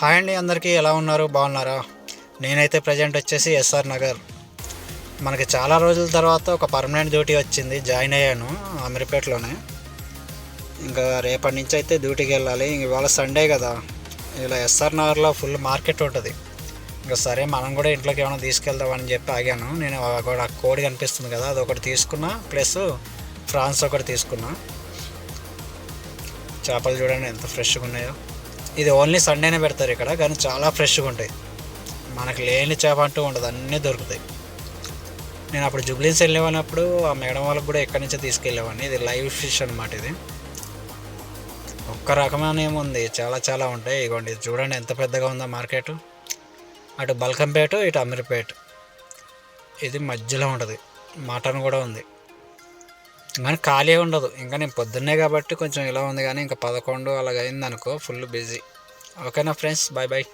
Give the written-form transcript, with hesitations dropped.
Hi అండి, అందరికీ ఎలా ఉన్నారు? బాగున్నారా? నేనైతే ప్రజెంట్ వచ్చేసి ఎస్ఆర్ నగర్. మనకి చాలా రోజుల తర్వాత ఒక పర్మనెంట్ డ్యూటీ వచ్చింది. జాయిన్ అయ్యాను అమీర్పేటలోనే. ఇంకా రేపటి నుంచి అయితే డ్యూటీకి వెళ్ళాలి. ఇవాళ సండే కదా, ఇలా ఎస్ఆర్ నగర్లో ఫుల్ మార్కెట్ ఉంటుంది. ఇంకా సరే మనం కూడా ఇంట్లోకి ఏమైనా తీసుకెళ్దామని చెప్పి ఆగాను. నేను కూడా కోడి కనిపిస్తుంది కదా, అది ఒకటి తీసుకున్నా, ప్లస్ ఫ్రాన్స్ ఒకటి తీసుకున్నా. చేపలు చూడండి ఎంత ఫ్రెష్గా ఉన్నాయో. ఇది ఓన్లీ సండేనే పెడతారు ఇక్కడ, కానీ చాలా ఫ్రెష్గా ఉంటాయి. మనకు లేని చేప అంటూ ఉండదు, అన్నీ దొరుకుతాయి. నేను అప్పుడు జుబ్లీన్స్ వెళ్ళేవాళ్ళప్పుడు ఆ మేడం వాళ్ళకి కూడా ఎక్కడి నుంచో తీసుకెళ్ళేవాడిని. ఇది లైవ్ ఫిష్ అనమాట. ఇది ఒక్క రకమైన ఏముంది, చాలా చాలా ఉంటాయి. ఇగోండి చూడండి ఎంత పెద్దగా ఉందో మార్కెట్. అటు బల్కంపేట, ఇటు అమీర్పేట, ఇది మధ్యలో ఉంటుంది. మటన్ కూడా ఉంది, కానీ ఖాళీ ఉండదు. ఇంకా నేను పొద్దున్నే కాబట్టి కొంచెం ఇలా ఉంది, కానీ ఇంకా 11 అలాగ అయింది అనుకో, ఫుల్ బిజీ. ఓకేనా ఫ్రెండ్స్, బాయ్ బాయ్.